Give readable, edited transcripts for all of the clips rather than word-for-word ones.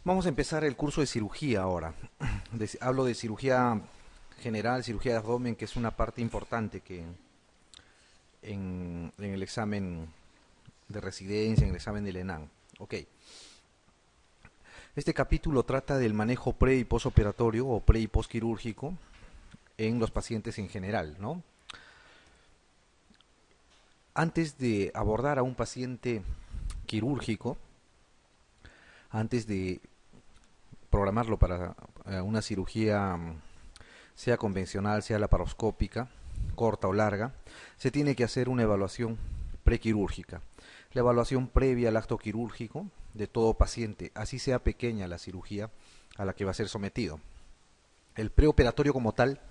Vamos a empezar el curso de cirugía ahora. Hablo de cirugía general, cirugía de abdomen, que es una parte importante que en el examen de residencia, en el examen del ENAM. Ok. Este capítulo trata del manejo pre y postoperatorio o pre y postquirúrgico en los pacientes en general, ¿no? Antes de abordar a un paciente quirúrgico, antes de programarlo para una cirugía, sea convencional, sea laparoscópica, corta o larga, se tiene que hacer una evaluación prequirúrgica. La evaluación previa al acto quirúrgico de todo paciente, así sea pequeña la cirugía a la que va a ser sometido. El preoperatorio como tal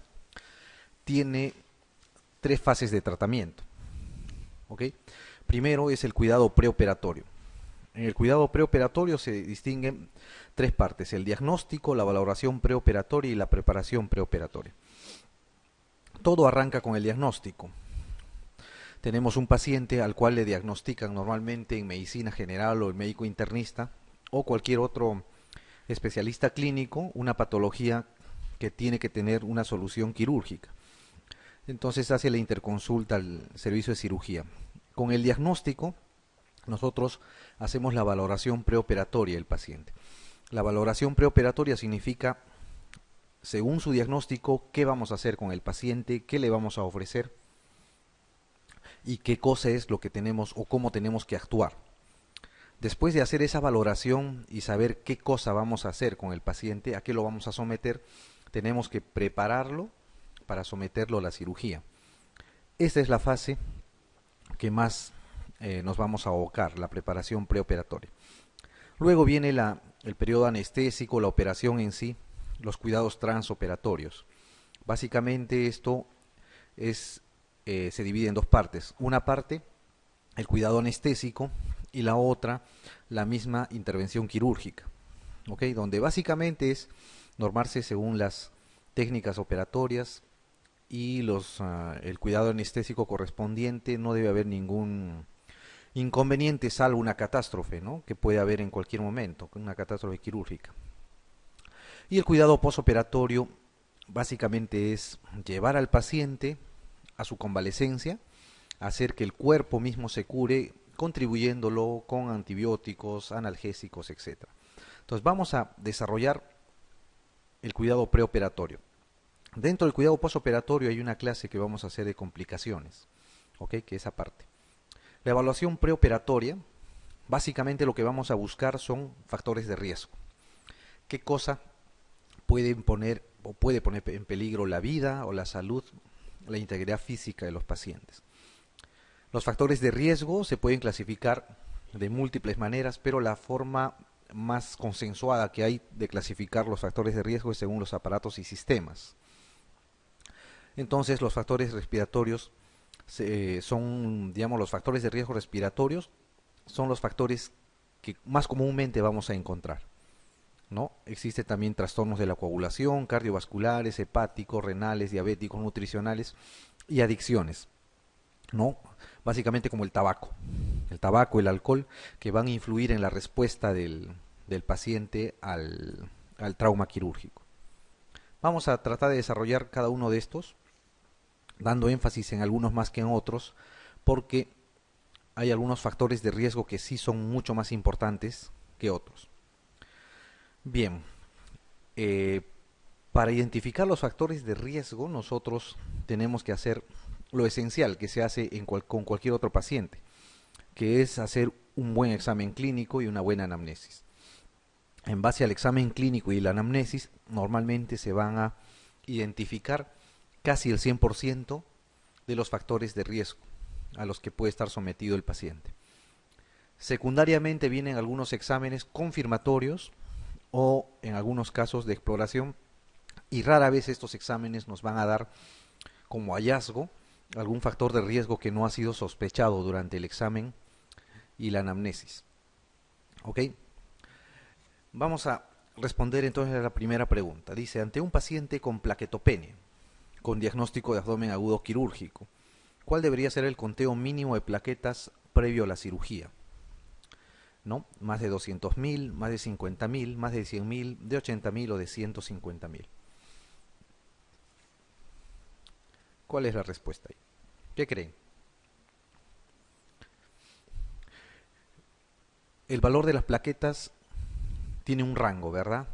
tiene tres fases de tratamiento. ¿Ok? Primero es el cuidado preoperatorio. En el cuidado preoperatorio se distinguen tres partes: el diagnóstico, la valoración preoperatoria y la preparación preoperatoria. Todo arranca con el diagnóstico. Tenemos un paciente al cual le diagnostican normalmente en medicina general o el médico internista o cualquier otro especialista clínico una patología que tiene que tener una solución quirúrgica. Entonces hace la interconsulta al servicio de cirugía. Con el diagnóstico nosotros hacemos la valoración preoperatoria del paciente. La valoración preoperatoria significa, según su diagnóstico, qué vamos a hacer con el paciente, qué le vamos a ofrecer y qué cosa es lo que tenemos o cómo tenemos que actuar. Después de hacer esa valoración y saber qué cosa vamos a hacer con el paciente, a qué lo vamos a someter, tenemos que prepararlo para someterlo a la cirugía. Esta es la fase que más nos vamos a abocar, la preparación preoperatoria. Luego viene el periodo anestésico, la operación en sí, los cuidados transoperatorios. Básicamente esto se divide en dos partes. Una parte, el cuidado anestésico, y la otra, la misma intervención quirúrgica, ¿ok? Donde básicamente es normarse según las técnicas operatorias y el cuidado anestésico correspondiente. No debe haber ningún inconveniente salvo una catástrofe, ¿no? Que puede haber en cualquier momento, una catástrofe quirúrgica. Y el cuidado postoperatorio básicamente es llevar al paciente a su convalecencia, hacer que el cuerpo mismo se cure, contribuyéndolo con antibióticos, analgésicos, etc. Entonces vamos a desarrollar el cuidado preoperatorio. Dentro del cuidado postoperatorio hay una clase que vamos a hacer de complicaciones, ¿ok? Que es aparte. La evaluación preoperatoria, básicamente lo que vamos a buscar son factores de riesgo. ¿Qué cosa pueden poner o puede poner en peligro la vida o la salud, la integridad física de los pacientes? Los factores de riesgo se pueden clasificar de múltiples maneras, pero la forma más consensuada que hay de clasificar los factores de riesgo es según los aparatos y sistemas. Entonces los factores respiratorios son, digamos, los factores de riesgo respiratorios son los factores que más comúnmente vamos a encontrar, ¿no? Existen también trastornos de la coagulación, cardiovasculares, hepáticos, renales, diabéticos, nutricionales y adicciones, ¿no? Básicamente como el tabaco, el alcohol, que van a influir en la respuesta del paciente al trauma quirúrgico. Vamos a tratar de desarrollar cada uno de estos, dando énfasis en algunos más que en otros, porque hay algunos factores de riesgo que sí son mucho más importantes que otros. Bien, eh, para identificar los factores de riesgo, nosotros tenemos que hacer lo esencial que se hace con cualquier otro paciente, que es hacer un buen examen clínico y una buena anamnesis. En base al examen clínico y la anamnesis, normalmente se van a identificar casi el 100% de los factores de riesgo a los que puede estar sometido el paciente. Secundariamente vienen algunos exámenes confirmatorios o en algunos casos de exploración, y rara vez estos exámenes nos van a dar como hallazgo algún factor de riesgo que no ha sido sospechado durante el examen y la anamnesis. ¿Ok? Vamos a responder entonces a la primera pregunta. Dice, ante un paciente con plaquetopenia, con diagnóstico de abdomen agudo quirúrgico, ¿cuál debería ser el conteo mínimo de plaquetas previo a la cirugía? ¿no? Más de 200.000, más de 50.000, más de 100.000, de 80.000 o de 150.000. ¿Cuál es la respuesta ahí? ¿Qué creen? El valor de las plaquetas tiene un rango, ¿verdad?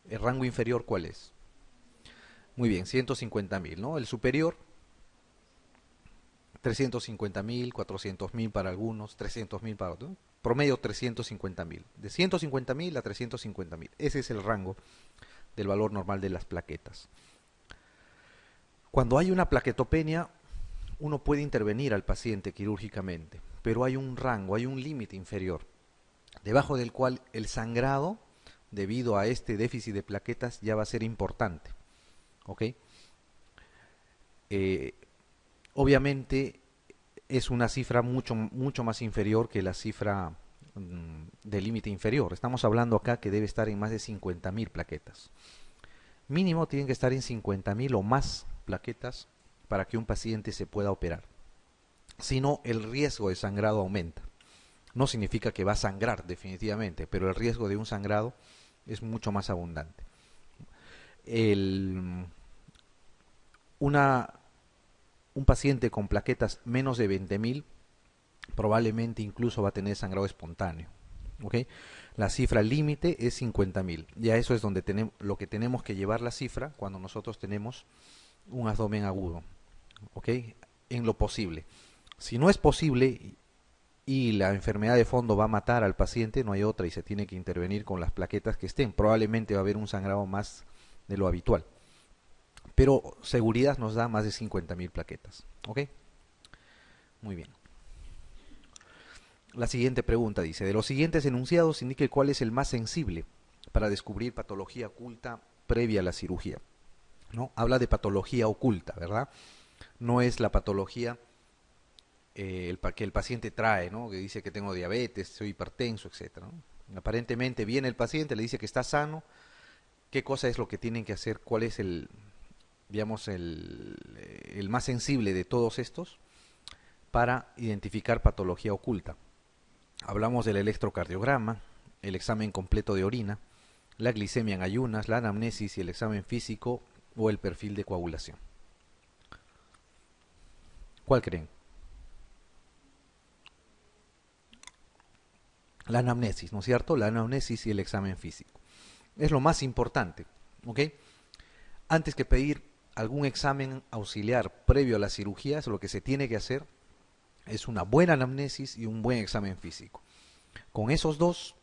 ¿El rango inferior cuál es? Muy bien, 150.000, ¿no? El superior, 350.000, 400.000 para algunos, 300.000 para otros, ¿no? Promedio 350.000. De 150.000 a 350.000. Ese es el rango del valor normal de las plaquetas. Cuando hay una plaquetopenia, uno puede intervenir al paciente quirúrgicamente, pero hay un rango, hay un límite inferior, debajo del cual el sangrado, debido a este déficit de plaquetas, ya va a ser importante. ¿Ok? Eh, Obviamente es una cifra mucho más inferior que la cifra del límite inferior. Estamos hablando acá que debe estar en más de 50.000 plaquetas. Mínimo tienen que estar en 50.000 o más plaquetas para que un paciente se pueda operar. Si no, el riesgo de sangrado aumenta. No significa que va a sangrar definitivamente, pero el riesgo de un sangrado es mucho más abundante. El, una, un paciente con plaquetas menos de 20.000 probablemente incluso va a tener sangrado espontáneo. ¿Okay? La cifra límite es 50.000. Ya eso es donde tenemos, lo que tenemos que llevar la cifra cuando nosotros tenemos un abdomen agudo. ¿Okay? En lo posible. Si no es posible y la enfermedad de fondo va a matar al paciente, no hay otra y se tiene que intervenir con las plaquetas que estén. Probablemente va a haber un sangrado más de lo habitual. Pero seguridad nos da más de 50.000 plaquetas. ¿Ok? Muy bien. La siguiente pregunta dice, de los siguientes enunciados indique cuál es el más sensible para descubrir patología oculta previa a la cirugía. ¿No? Habla de patología oculta, ¿verdad? No es la patología que el paciente trae, ¿no? Que dice que tengo diabetes, soy hipertenso, etcétera, ¿no? Aparentemente viene el paciente, le dice que está sano, qué cosa es lo que tienen que hacer, cuál es el, digamos, el más sensible de todos estos para identificar patología oculta. Hablamos del electrocardiograma, el examen completo de orina, la glicemia en ayunas, la anamnesis y el examen físico o el perfil de coagulación. ¿Cuál creen? La anamnesis, ¿no es cierto? La anamnesis y el examen físico. Es lo más importante, ¿ok? Antes que pedir algún examen auxiliar previo a la cirugía, lo que se tiene que hacer es una buena anamnesis y un buen examen físico. Con esos dos,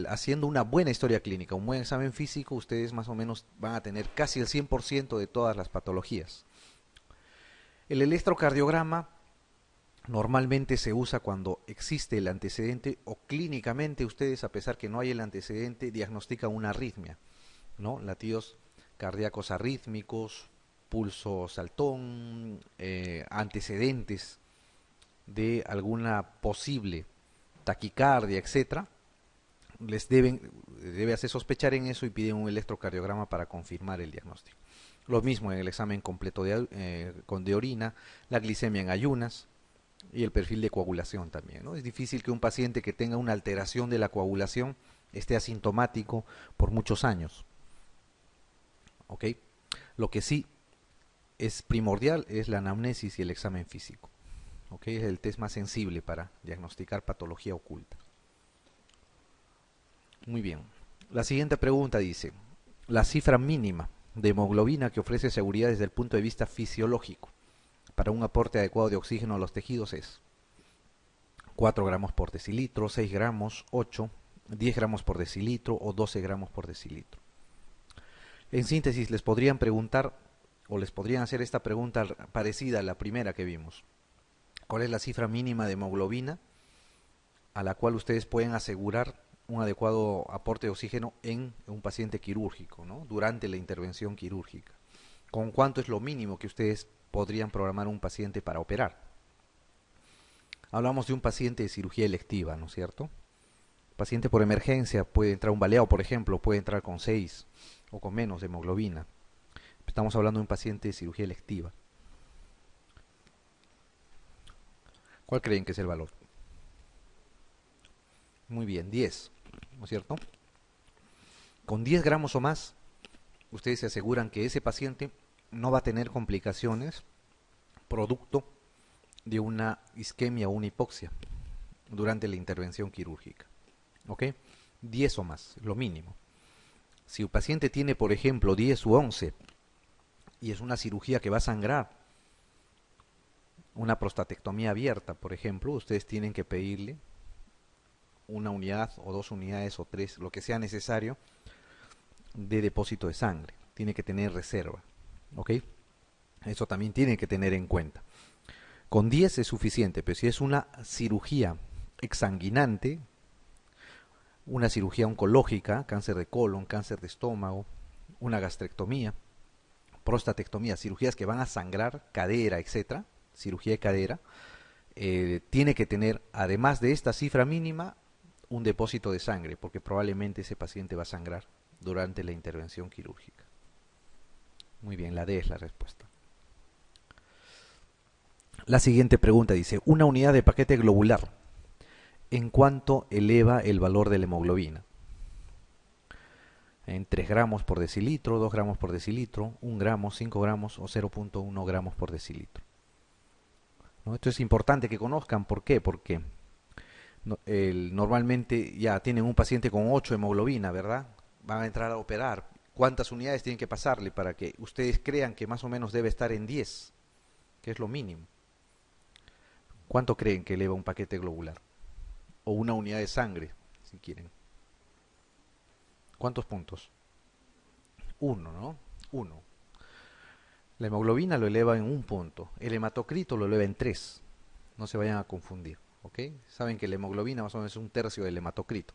haciendo una buena historia clínica, un buen examen físico, ustedes más o menos van a tener casi el 100% de todas las patologías. El electrocardiograma normalmente se usa cuando existe el antecedente o clínicamente ustedes, a pesar que no hay el antecedente, diagnostican una arritmia, ¿no? Latidos cardíacos arrítmicos, pulso saltón, antecedentes de alguna posible taquicardia, etcétera, debe hacer sospechar en eso y piden un electrocardiograma para confirmar el diagnóstico. Lo mismo en el examen completo de orina, la glicemia en ayunas y el perfil de coagulación también, ¿no? Es difícil que un paciente que tenga una alteración de la coagulación esté asintomático por muchos años. ¿Ok? Lo que sí es primordial es la anamnesis y el examen físico. ¿Ok? Es el test más sensible para diagnosticar patología oculta. Muy bien. La siguiente pregunta dice, la cifra mínima de hemoglobina que ofrece seguridad desde el punto de vista fisiológico para un aporte adecuado de oxígeno a los tejidos es 4 gramos por decilitro, 6 gramos, 8, 10 gramos por decilitro o 12 gramos por decilitro. En síntesis, les podrían preguntar o les podrían hacer esta pregunta parecida a la primera que vimos. ¿Cuál es la cifra mínima de hemoglobina a la cual ustedes pueden asegurar un adecuado aporte de oxígeno en un paciente quirúrgico, ¿no? Durante la intervención quirúrgica? ¿Con cuánto es lo mínimo que ustedes podrían programar un paciente para operar? Hablamos de un paciente de cirugía electiva, ¿no es cierto? Paciente por emergencia, puede entrar un baleado, por ejemplo, puede entrar con 6 o con menos de hemoglobina. Estamos hablando de un paciente de cirugía electiva. ¿Cuál creen que es el valor? Muy bien, 10, ¿no es cierto? Con 10 gramos o más, ustedes se aseguran que ese paciente no va a tener complicaciones producto de una isquemia o una hipoxia durante la intervención quirúrgica. ¿Ok? 10 o más, lo mínimo. Si el paciente tiene, por ejemplo, 10 u 11 y es una cirugía que va a sangrar, una prostatectomía abierta, por ejemplo, ustedes tienen que pedirle una unidad o 2 unidades o 3, lo que sea necesario, de depósito de sangre. Tiene que tener reserva. ¿Ok? Eso también tienen que tener en cuenta. Con 10 es suficiente, pero si es una cirugía exsanguinante, una cirugía oncológica, cáncer de colon, cáncer de estómago, una gastrectomía, prostatectomía, cirugías que van a sangrar cadera, etcétera, cirugía de cadera, tiene que tener, además de esta cifra mínima, un depósito de sangre, porque probablemente ese paciente va a sangrar durante la intervención quirúrgica. Muy bien, la D es la respuesta. La siguiente pregunta dice, una unidad de paquete globular, ¿en cuánto eleva el valor de la hemoglobina? En 3 gramos por decilitro, 2 gramos por decilitro, 1 gramo, 5 gramos o 0.1 gramos por decilitro. ¿No? Esto es importante que conozcan. ¿Por qué? Porque normalmente ya tienen un paciente con 8 hemoglobina, ¿verdad? Van a entrar a operar. ¿Cuántas unidades tienen que pasarle para que ustedes crean que más o menos debe estar en 10? Que es lo mínimo. ¿Cuánto creen que eleva un paquete globular? O una unidad de sangre, si quieren. ¿Cuántos puntos? 1, ¿no? 1. La hemoglobina lo eleva en 1 punto. El hematocrito lo eleva en 3. No se vayan a confundir, ¿ok? Saben que la hemoglobina más o menos es 1/3 del hematocrito,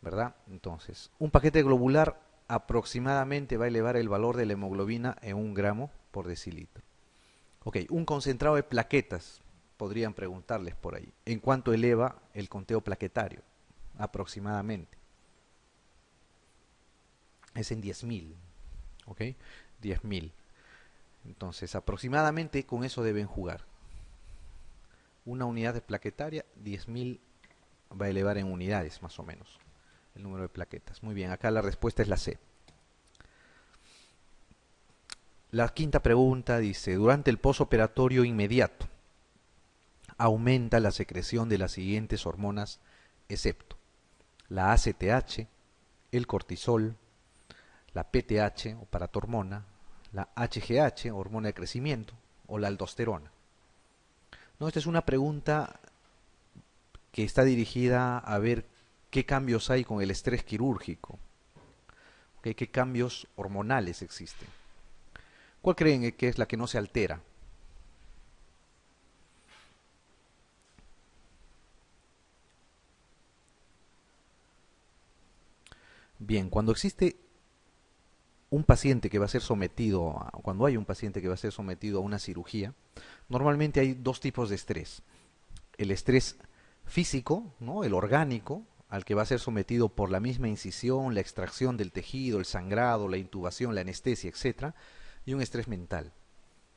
¿verdad? Entonces, un paquete globular aproximadamente va a elevar el valor de la hemoglobina en 1 gramo por decilitro. Ok, un concentrado de plaquetas, podrían preguntarles por ahí. ¿En cuánto eleva el conteo plaquetario? Aproximadamente. Es en 10.000, ¿ok? 10.000. Entonces, aproximadamente con eso deben jugar. Una unidad de plaquetaria, 10.000 va a elevar en unidades, más o menos, el número de plaquetas. Muy bien, acá la respuesta es la C. La quinta pregunta dice, durante el posoperatorio inmediato, aumenta la secreción de las siguientes hormonas, excepto la ACTH, el cortisol, la PTH o paratormona, la HGH, hormona de crecimiento, o la aldosterona. No, esta es una pregunta que está dirigida a ver qué cambios hay con el estrés quirúrgico, ¿okay? ¿Qué cambios hormonales existen? ¿Cuál creen que es la que no se altera? Bien, cuando existe un paciente que va a ser sometido, cuando hay un paciente que va a ser sometido a una cirugía, normalmente hay dos tipos de estrés. El estrés físico, ¿no? El orgánico, al que va a ser sometido por la misma incisión, la extracción del tejido, el sangrado, la intubación, la anestesia, etcétera, y un estrés mental.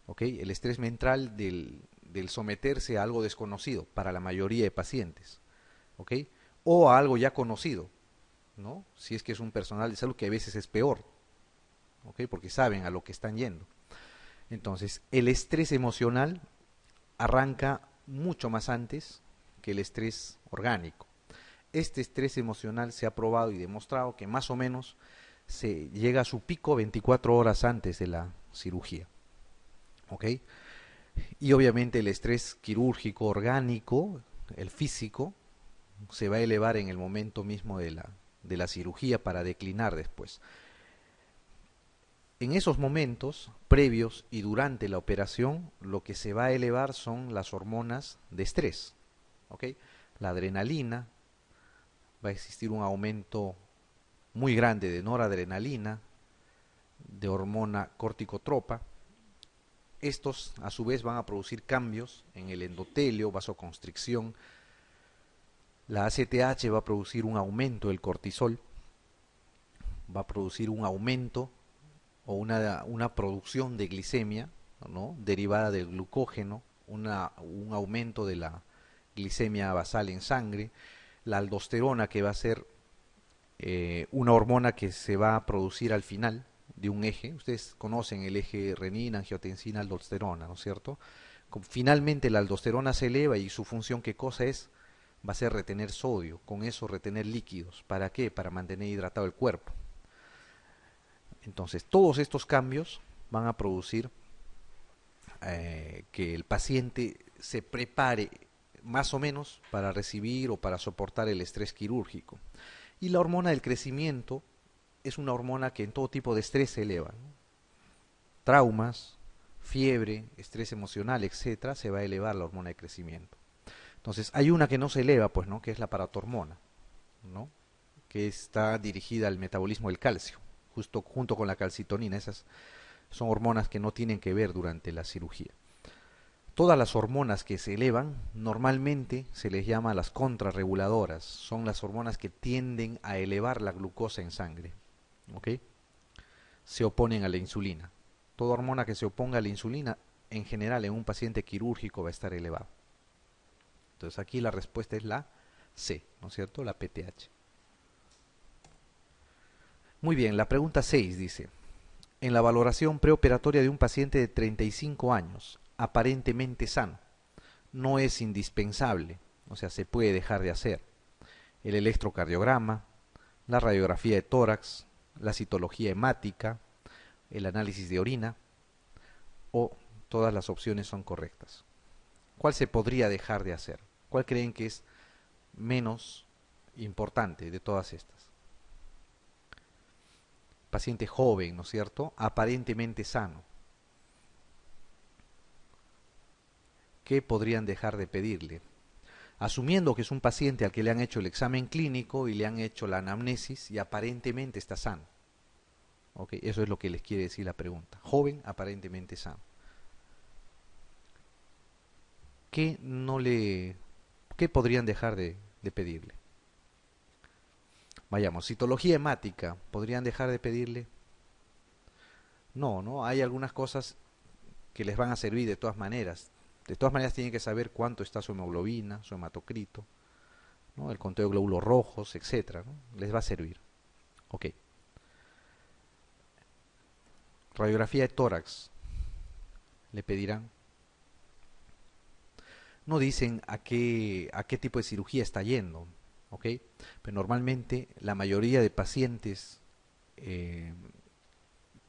¿Okay? El estrés mental del someterse a algo desconocido para la mayoría de pacientes. ¿Okay? O a algo ya conocido, ¿no? Si es que es un personal de salud, que a veces es peor, ¿okay? Porque saben a lo que están yendo. Entonces, el estrés emocional arranca mucho más antes que el estrés orgánico. Este estrés emocional se ha probado y demostrado que más o menos se llega a su pico 24 horas antes de la cirugía. ¿Ok? Y obviamente el estrés quirúrgico orgánico, el físico, se va a elevar en el momento mismo de la cirugía para declinar después. En esos momentos, previos y durante la operación, lo que se va a elevar son las hormonas de estrés. ¿Ok? La adrenalina, va a existir un aumento muy grande de noradrenalina, de hormona corticotropa. Estos a su vez van a producir cambios en el endotelio, vasoconstricción. La ACTH va a producir un aumento del cortisol, va a producir un aumento o una producción de glicemia, ¿no? Derivada del glucógeno, un aumento de la glicemia basal en sangre, la aldosterona, que va a ser una hormona que se va a producir al final de un eje. Ustedes conocen el eje renina, angiotensina, aldosterona, ¿no es cierto? Finalmente la aldosterona se eleva y su función, ¿qué cosa es? Va a ser retener sodio, con eso retener líquidos. ¿Para qué? Para mantener hidratado el cuerpo. Entonces, todos estos cambios van a producir que el paciente se prepare más o menos para recibir o para soportar el estrés quirúrgico. Y la hormona del crecimiento es una hormona que en todo tipo de estrés se eleva, ¿no? Traumas, fiebre, estrés emocional, etcétera, se va a elevar la hormona de crecimiento. Entonces, hay una que no se eleva, pues, ¿no? Que es la paratormona, ¿no? Que está dirigida al metabolismo del calcio, justo junto con la calcitonina. Esas son hormonas que no tienen que ver durante la cirugía. Todas las hormonas que se elevan normalmente se les llama las contrarreguladoras. Son las hormonas que tienden a elevar la glucosa en sangre. ¿Ok? Se oponen a la insulina. Toda hormona que se oponga a la insulina, en general en un paciente quirúrgico va a estar elevado. Entonces aquí la respuesta es la C, ¿no es cierto? La PTH. Muy bien, la pregunta 6 dice: en la valoración preoperatoria de un paciente de 35 años, aparentemente sano, no es indispensable, o sea, se puede dejar de hacer el electrocardiograma, la radiografía de tórax, la citología hemática, el análisis de orina, o todas las opciones son correctas. ¿Cuál se podría dejar de hacer? ¿Cuál creen que es menos importante de todas estas? Paciente joven, ¿no es cierto? Aparentemente sano. ¿Qué podrían dejar de pedirle? Asumiendo que es un paciente al que le han hecho el examen clínico y le han hecho la anamnesis y aparentemente está sano. ¿Ok? Eso es lo que les quiere decir la pregunta. Joven, aparentemente sano. ¿Qué podrían dejar de pedirle? Vayamos, citología hemática, ¿podrían dejar de pedirle? No, ¿no? Hay algunas cosas que les van a servir de todas maneras. De todas maneras tienen que saber cuánto está su hemoglobina, su hematocrito, ¿no? El conteo de glóbulos rojos, etcétera, ¿no? Les va a servir. Ok. Radiografía de tórax, le pedirán. No dicen a qué tipo de cirugía está yendo, ¿ok? Pero normalmente la mayoría de pacientes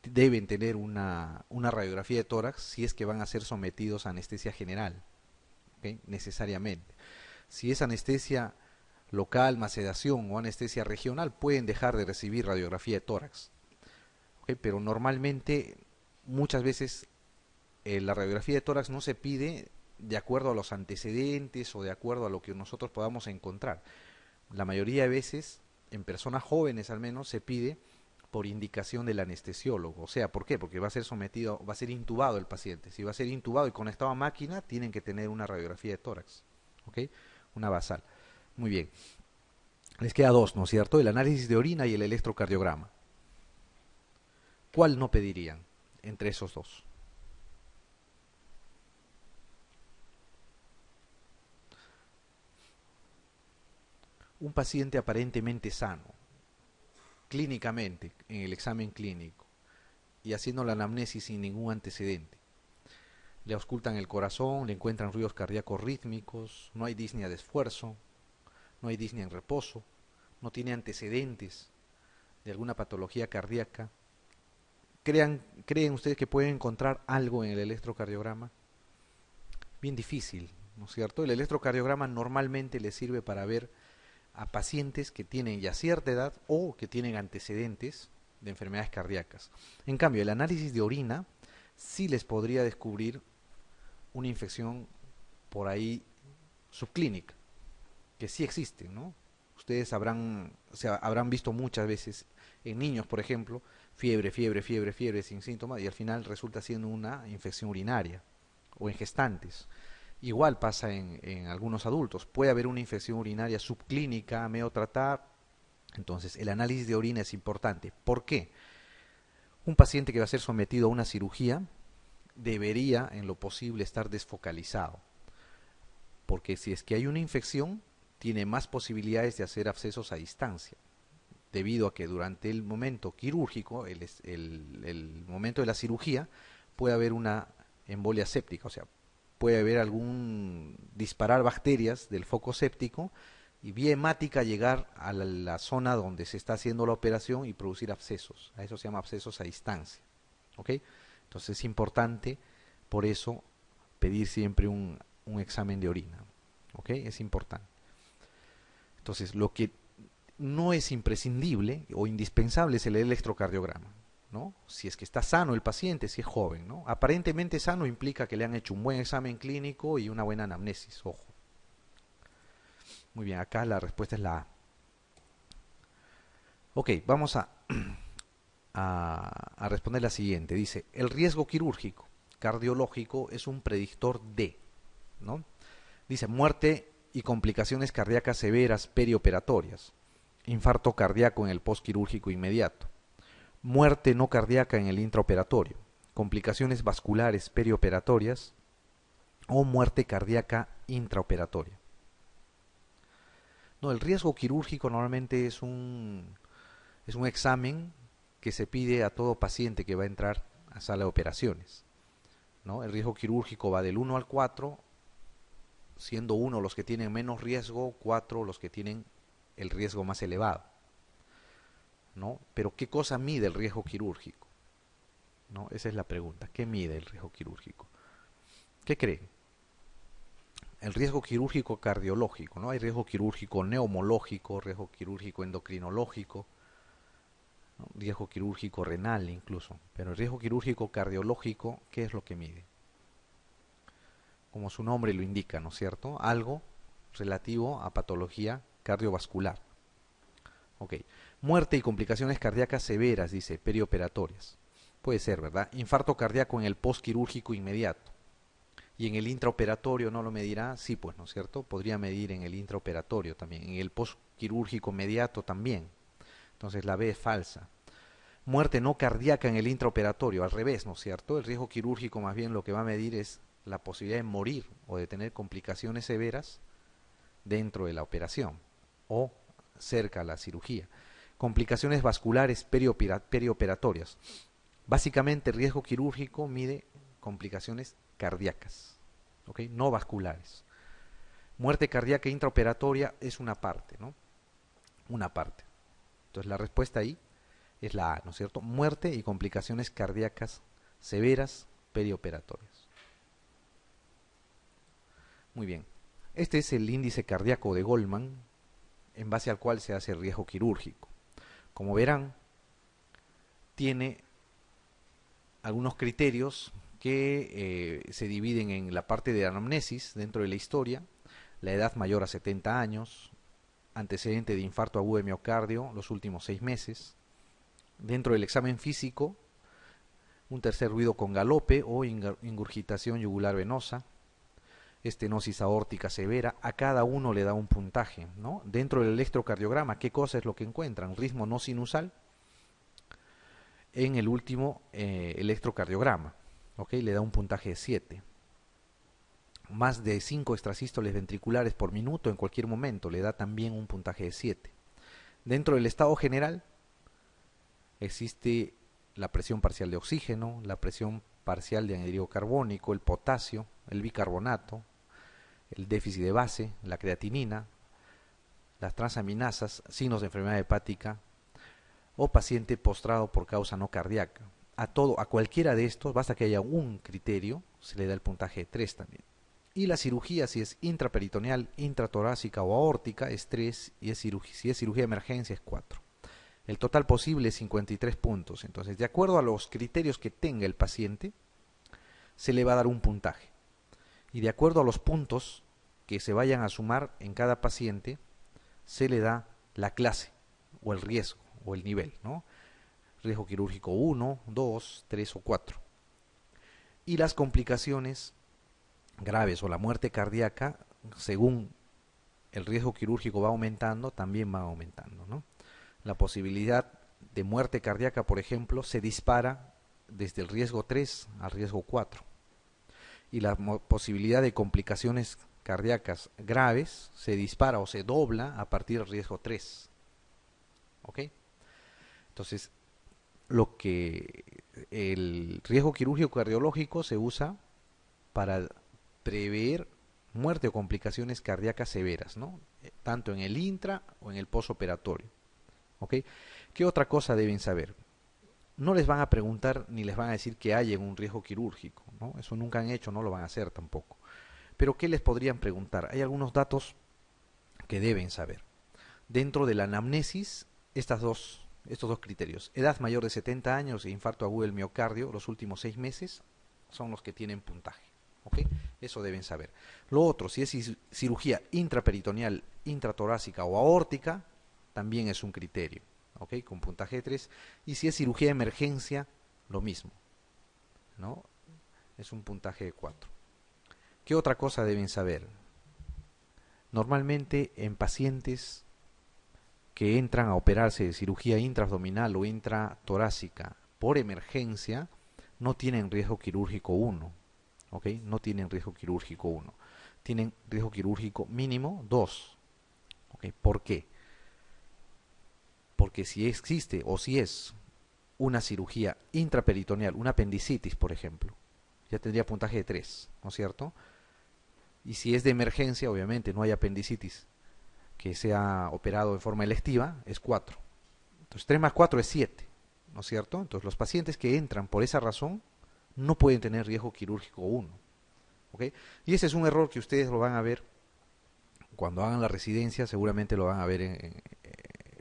deben tener una radiografía de tórax si es que van a ser sometidos a anestesia general, ¿ok? Necesariamente. Si es anestesia local, más sedación o anestesia regional, pueden dejar de recibir radiografía de tórax, ¿ok? Pero normalmente, muchas veces, la radiografía de tórax no se pide de acuerdo a los antecedentes o de acuerdo a lo que nosotros podamos encontrar. La mayoría de veces, en personas jóvenes al menos, se pide por indicación del anestesiólogo. O sea, ¿por qué? Porque va a ser sometido, va a ser intubado el paciente. Si va a ser intubado y conectado a máquina, tienen que tener una radiografía de tórax, ¿ok? Una basal. Muy bien. Les queda dos, ¿no es cierto? El análisis de orina y el electrocardiograma. ¿Cuál no pedirían entre esos dos? Un paciente aparentemente sano, clínicamente, en el examen clínico, y haciendo la anamnesis sin ningún antecedente. Le auscultan el corazón, le encuentran ruidos cardíacos rítmicos, no hay disnea de esfuerzo, no hay disnea en reposo, no tiene antecedentes de alguna patología cardíaca. ¿Creen ustedes que pueden encontrar algo en el electrocardiograma? Bien difícil, ¿no es cierto? El electrocardiograma normalmente le sirve para ver a pacientes que tienen ya cierta edad o que tienen antecedentes de enfermedades cardíacas. En cambio, el análisis de orina sí les podría descubrir una infección por ahí subclínica, que sí existe, ¿no? Ustedes habrán visto muchas veces en niños, por ejemplo, fiebre sin síntomas y al final resulta siendo una infección urinaria, o en gestantes. Igual pasa en algunos adultos. Puede haber una infección urinaria subclínica a medio tratar. Entonces, el análisis de orina es importante. ¿Por qué? Un paciente que va a ser sometido a una cirugía debería, en lo posible, estar desfocalizado. porque si es que hay una infección, tiene más posibilidades de hacer abscesos a distancia, debido a que durante el momento quirúrgico, el momento de la cirugía, puede haber una embolia séptica, o sea, puede haber algún disparar bacterias del foco séptico y vía hemática llegar a la zona donde se está haciendo la operación y producir abscesos. A eso se llama abscesos a distancia. ¿Ok? Entonces es importante, por eso, pedir siempre un examen de orina. ¿Ok? Es importante. Entonces, lo que no es imprescindible o indispensable es el electrocardiograma, ¿no? Si es que está sano el paciente, si es joven, ¿no? Aparentemente sano implica que le han hecho un buen examen clínico y una buena anamnesis, ojo. Muy bien, acá la respuesta es la A. Ok, vamos a responder la siguiente. Dice, el riesgo quirúrgico cardiológico es un predictor de, ¿no? Dice, muerte y complicaciones cardíacas severas perioperatorias, infarto cardíaco en el postquirúrgico inmediato, muerte no cardíaca en el intraoperatorio, complicaciones vasculares perioperatorias o muerte cardíaca intraoperatoria. No, el riesgo quirúrgico normalmente es un examen que se pide a todo paciente que va a entrar a sala de operaciones, ¿no? El riesgo quirúrgico va del 1 al 4, siendo 1 los que tienen menos riesgo, 4 los que tienen el riesgo más elevado, ¿no? Pero ¿qué cosa mide el riesgo quirúrgico? ¿No? Esa es la pregunta. ¿Qué mide el riesgo quirúrgico? ¿Qué creen? El riesgo quirúrgico cardiológico, ¿no? Hay riesgo quirúrgico neumológico, riesgo quirúrgico endocrinológico, ¿no? Riesgo quirúrgico renal incluso. Pero el riesgo quirúrgico cardiológico, ¿qué es lo que mide? Como su nombre lo indica, ¿no es cierto? Algo relativo a patología cardiovascular. Ok. Muerte y complicaciones cardíacas severas, dice, perioperatorias. Puede ser, ¿verdad? Infarto cardíaco en el postquirúrgico inmediato. Y en el intraoperatorio no lo medirá, sí, pues, ¿no es cierto? Podría medir en el intraoperatorio también, en el postquirúrgico inmediato también. Entonces la B es falsa. Muerte no cardíaca en el intraoperatorio, al revés, ¿no es cierto? El riesgo quirúrgico más bien lo que va a medir es la posibilidad de morir o de tener complicaciones severas dentro de la operación o cerca a la cirugía. Complicaciones vasculares perioperatorias. Básicamente el riesgo quirúrgico mide complicaciones cardíacas, ¿ok? No vasculares. Muerte cardíaca intraoperatoria es una parte, ¿no? Una parte. Entonces la respuesta ahí es la A, ¿no es cierto? Muerte y complicaciones cardíacas severas perioperatorias. Muy bien. Este es el índice cardíaco de Goldman, en base al cual se hace el riesgo quirúrgico. Como verán, tiene algunos criterios que se dividen en la parte de anamnesis dentro de la historia, la edad mayor a 70 años, antecedente de infarto agudo de miocardio los últimos 6 meses, dentro del examen físico, un tercer ruido con galope o ingurgitación yugular venosa, estenosis aórtica severa, a cada uno le da un puntaje, ¿no? Dentro del electrocardiograma, ¿qué cosa es lo que encuentran? Ritmo no sinusal en el último electrocardiograma, ¿ok? Le da un puntaje de 7. Más de 5 extrasístoles ventriculares por minuto en cualquier momento, le da también un puntaje de 7. Dentro del estado general existe la presión parcial de oxígeno, la presión parcial de anhídrido carbónico, el potasio, el bicarbonato, el déficit de base, la creatinina, las transaminasas, signos de enfermedad hepática o paciente postrado por causa no cardíaca. A cualquiera de estos, basta que haya un criterio, se le da el puntaje de 3 también. Y la cirugía, si es intraperitoneal, intratorácica o aórtica, es 3, y si es cirugía de emergencia, es 4. El total posible es 53 puntos. Entonces, de acuerdo a los criterios que tenga el paciente, se le va a dar un puntaje. Y de acuerdo a los puntos que se vayan a sumar en cada paciente, se le da la clase, o el riesgo, o el nivel, ¿no? Riesgo quirúrgico 1, 2, 3 o 4. Y las complicaciones graves o la muerte cardíaca, según el riesgo quirúrgico va aumentando, también va aumentando, ¿no? La posibilidad de muerte cardíaca, por ejemplo, se dispara desde el riesgo 3 al riesgo 4. Y la posibilidad de complicaciones cardíacas graves se dispara o se dobla a partir del riesgo 3. ¿Ok? Entonces, el riesgo quirúrgico cardiológico se usa para prever muerte o complicaciones cardíacas severas, ¿no? Tanto en el intra o en el posoperatorio. ¿Ok? ¿Qué otra cosa deben saber? No les van a preguntar ni les van a decir que hay un riesgo quirúrgico, ¿no? Eso nunca han hecho, no lo van a hacer tampoco. Pero ¿qué les podrían preguntar? Hay algunos datos que deben saber. Dentro de la anamnesis, estos dos criterios. Edad mayor de 70 años e infarto agudo del miocardio los últimos 6 meses son los que tienen puntaje. ¿Ok? Eso deben saber. Lo otro, si es cirugía intraperitoneal, intratorácica o aórtica, también es un criterio. ¿Ok? Con puntaje 3. Y si es cirugía de emergencia, lo mismo, ¿no? Es un puntaje de 4. ¿Qué otra cosa deben saber? Normalmente en pacientes que entran a operarse de cirugía intraabdominal o intratorácica por emergencia, no tienen riesgo quirúrgico 1. ¿Ok? No tienen riesgo quirúrgico 1. Tienen riesgo quirúrgico mínimo 2. ¿Ok? ¿Por qué? Porque si existe o si es una cirugía intraperitoneal, una apendicitis, por ejemplo, ya tendría puntaje de 3, ¿no es cierto? Y si es de emergencia, obviamente no hay apendicitis que sea operado en forma electiva, es 4. Entonces 3 más 4 es 7, ¿no es cierto? Entonces los pacientes que entran por esa razón no pueden tener riesgo quirúrgico 1. ¿Ok? Y ese es un error que ustedes lo van a ver cuando hagan la residencia, seguramente lo van a ver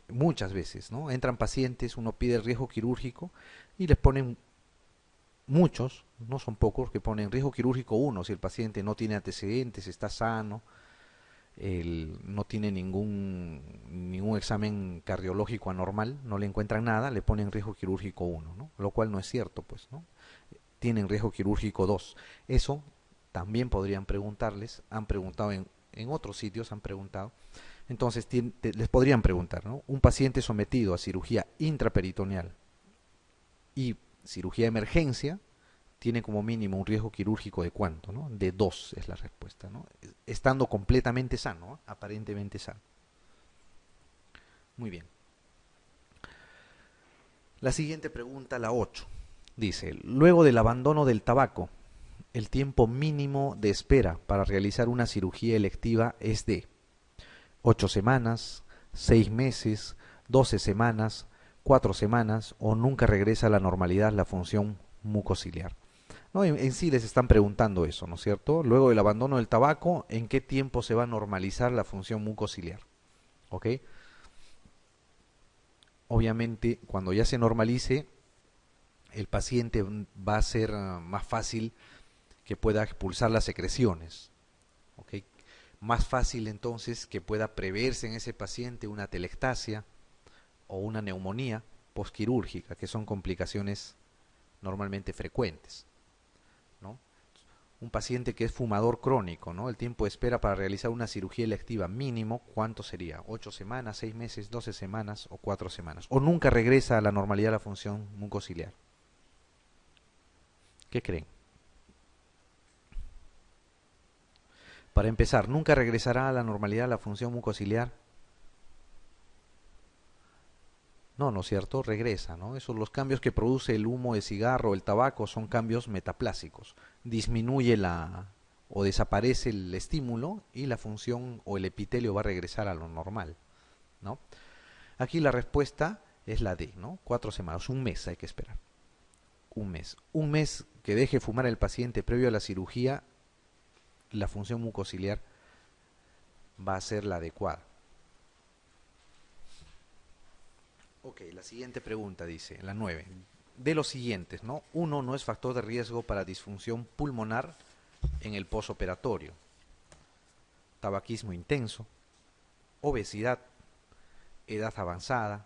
muchas veces, ¿no? Entran pacientes, uno pide el riesgo quirúrgico y les ponen muchos, no son pocos, que ponen riesgo quirúrgico 1 si el paciente no tiene antecedentes, está sano, no tiene ningún examen cardiológico anormal, no le encuentran nada, le ponen riesgo quirúrgico 1, ¿no? Lo cual no es cierto, pues, ¿no? Tienen riesgo quirúrgico 2. Eso también podrían preguntarles, han preguntado en otros sitios, han preguntado. Entonces les podrían preguntar, ¿no? Un paciente sometido a cirugía intraperitoneal y cirugía de emergencia tiene como mínimo un riesgo quirúrgico de cuánto, ¿no? De 2 es la respuesta, ¿no? Estando completamente sano, ¿no? Aparentemente sano. Muy bien. La siguiente pregunta, la 8. Dice, luego del abandono del tabaco, el tiempo mínimo de espera para realizar una cirugía electiva es de 8 semanas, 6 meses, 12 semanas, 4 semanas o nunca regresa a la normalidad la función mucociliar. ¿No? En sí les están preguntando eso, ¿no es cierto? Luego del abandono del tabaco, ¿en qué tiempo se va a normalizar la función mucociliar? ¿Ok? Obviamente, cuando ya se normalice, el paciente va a ser más fácil que pueda expulsar las secreciones. ¿Ok? Más fácil entonces que pueda preverse en ese paciente una atelectasia o una neumonía posquirúrgica, que son complicaciones normalmente frecuentes, ¿no? Un paciente que es fumador crónico, ¿no? El tiempo de espera para realizar una cirugía electiva mínimo, ¿cuánto sería? 8 semanas, 6 meses, 12 semanas o 4 semanas. O nunca regresa a la normalidad la función mucociliar. ¿Qué creen? Para empezar, ¿nunca regresará a la normalidad la función mucociliar? No, ¿no es cierto? Regresa, ¿no? Los cambios que produce el humo de cigarro, el tabaco, son cambios metaplásicos. Disminuye o desaparece el estímulo y la función o el epitelio va a regresar a lo normal, ¿no? Aquí la respuesta es la D, ¿no? 4 semanas, un mes hay que esperar. Un mes. Un mes que deje fumar el paciente previo a la cirugía, la función mucociliar va a ser la adecuada. Ok, la siguiente pregunta dice, la 9. De los siguientes, ¿no? Uno no es factor de riesgo para disfunción pulmonar en el posoperatorio. Tabaquismo intenso, obesidad, edad avanzada,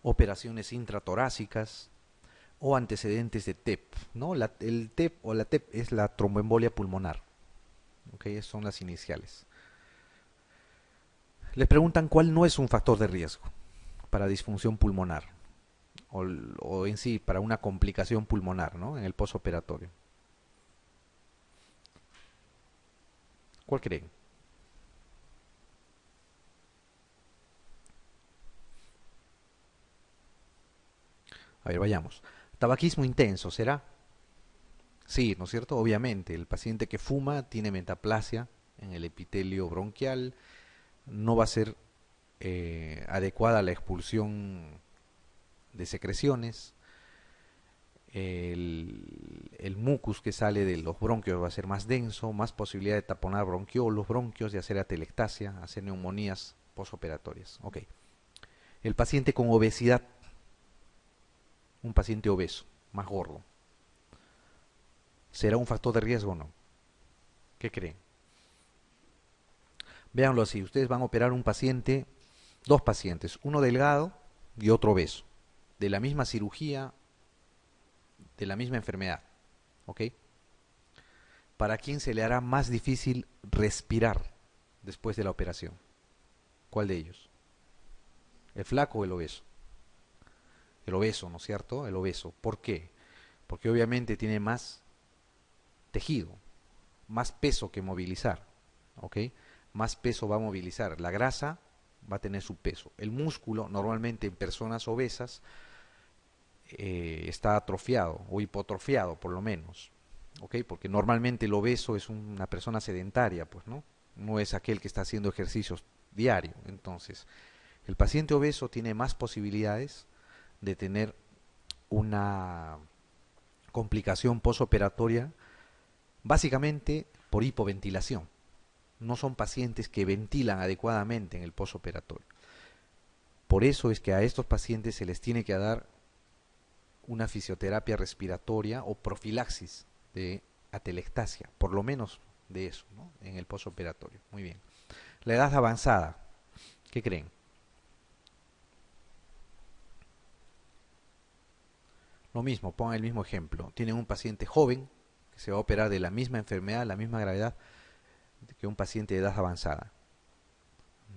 operaciones intratorácicas o antecedentes de TEP, ¿no? El TEP o la TEP es la tromboembolia pulmonar. Ok, son las iniciales. Les preguntan cuál no es un factor de riesgo para disfunción pulmonar o en sí para una complicación pulmonar, ¿no? En el posoperatorio. ¿Cuál creen? A ver, vayamos. Tabaquismo intenso, ¿será? Sí, ¿no es cierto? Obviamente, el paciente que fuma tiene metaplasia en el epitelio bronquial, no va a ser adecuada la expulsión de secreciones, el mucus que sale de los bronquios va a ser más denso, más posibilidad de taponar los bronquios, de hacer atelectasia, hacer neumonías posoperatorias. Ok. El paciente con obesidad, un paciente obeso, más gordo, ¿será un factor de riesgo o no? ¿Qué creen? Véanlo así, ustedes van a operar un paciente, dos pacientes, uno delgado y otro obeso, de la misma cirugía, de la misma enfermedad, ¿ok? ¿Para quién se le hará más difícil respirar después de la operación? ¿Cuál de ellos? ¿El flaco o el obeso? El obeso, ¿no es cierto? El obeso. ¿Por qué? Porque obviamente tiene más tejido, más peso que movilizar, ¿ok? Más peso va a movilizar. La grasa va a tener su peso. El músculo, normalmente en personas obesas, está atrofiado o hipotrofiado por lo menos, ¿ok? Porque normalmente el obeso es una persona sedentaria, pues, ¿no? No es aquel que está haciendo ejercicios diario. Entonces, el paciente obeso tiene más posibilidades de tener una complicación posoperatoria, básicamente por hipoventilación. No son pacientes que ventilan adecuadamente en el posoperatorio. Por eso es que a estos pacientes se les tiene que dar una fisioterapia respiratoria o profilaxis de atelectasia, por lo menos de eso, ¿no? En el posoperatorio. Muy bien. La edad avanzada, ¿qué creen? Lo mismo, pongan el mismo ejemplo. Tienen un paciente joven que se va a operar de la misma enfermedad, la misma gravedad que un paciente de edad avanzada.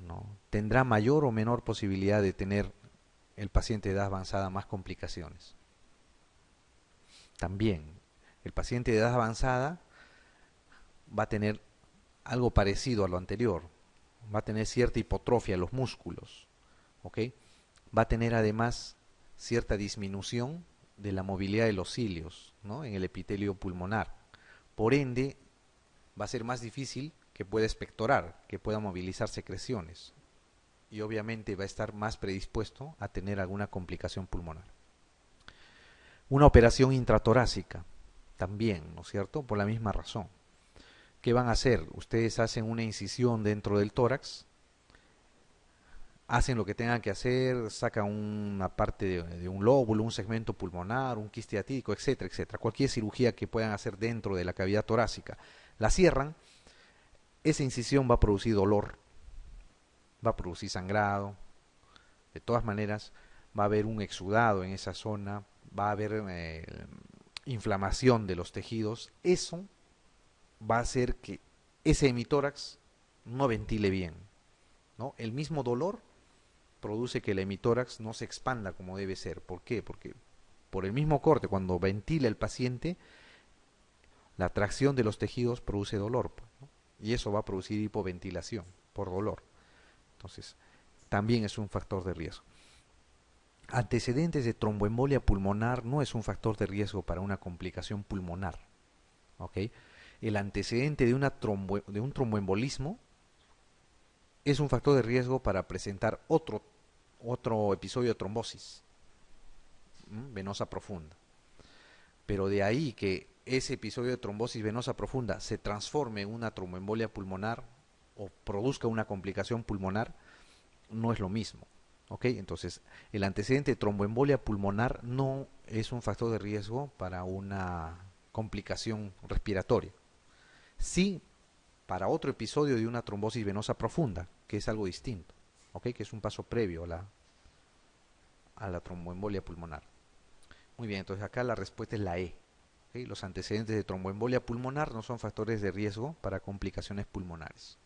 ¿No? ¿Tendrá mayor o menor posibilidad de tener el paciente de edad avanzada más complicaciones? También, el paciente de edad avanzada va a tener algo parecido a lo anterior. Va a tener cierta hipotrofia en los músculos, ¿ok? Va a tener además cierta disminución de la movilidad de los cilios, ¿no? En el epitelio pulmonar. Por ende, va a ser más difícil que pueda expectorar, que pueda movilizar secreciones. Y obviamente va a estar más predispuesto a tener alguna complicación pulmonar. Una operación intratorácica, también, ¿no es cierto? Por la misma razón. ¿Qué van a hacer? Ustedes hacen una incisión dentro del tórax, hacen lo que tengan que hacer, sacan una parte de un lóbulo, un segmento pulmonar, un quiste atípico, etcétera, etcétera. Cualquier cirugía que puedan hacer dentro de la cavidad torácica. La cierran, esa incisión va a producir dolor, va a producir sangrado, de todas maneras va a haber un exudado en esa zona, va a haber inflamación de los tejidos. Eso va a hacer que ese hemitórax no ventile bien, ¿no? El mismo dolor produce que el hemitórax no se expanda como debe ser. ¿Por qué? Porque por el mismo corte, cuando ventila el paciente, la tracción de los tejidos produce dolor, ¿no? Y eso va a producir hipoventilación por dolor. Entonces, también es un factor de riesgo. Antecedentes de tromboembolia pulmonar no es un factor de riesgo para una complicación pulmonar, ¿ok? El antecedente de un tromboembolismo es un factor de riesgo para presentar otro episodio de trombosis venosa profunda. Pero de ahí que ese episodio de trombosis venosa profunda se transforme en una tromboembolia pulmonar o produzca una complicación pulmonar, no es lo mismo. ¿Ok? Entonces, el antecedente de tromboembolia pulmonar no es un factor de riesgo para una complicación respiratoria. Sí, para otro episodio de una trombosis venosa profunda, que es algo distinto, ¿ok? Que es un paso previo a la tromboembolia pulmonar. Muy bien, entonces acá la respuesta es la E. ¿Ok? Los antecedentes de tromboembolia pulmonar no son factores de riesgo para complicaciones pulmonares.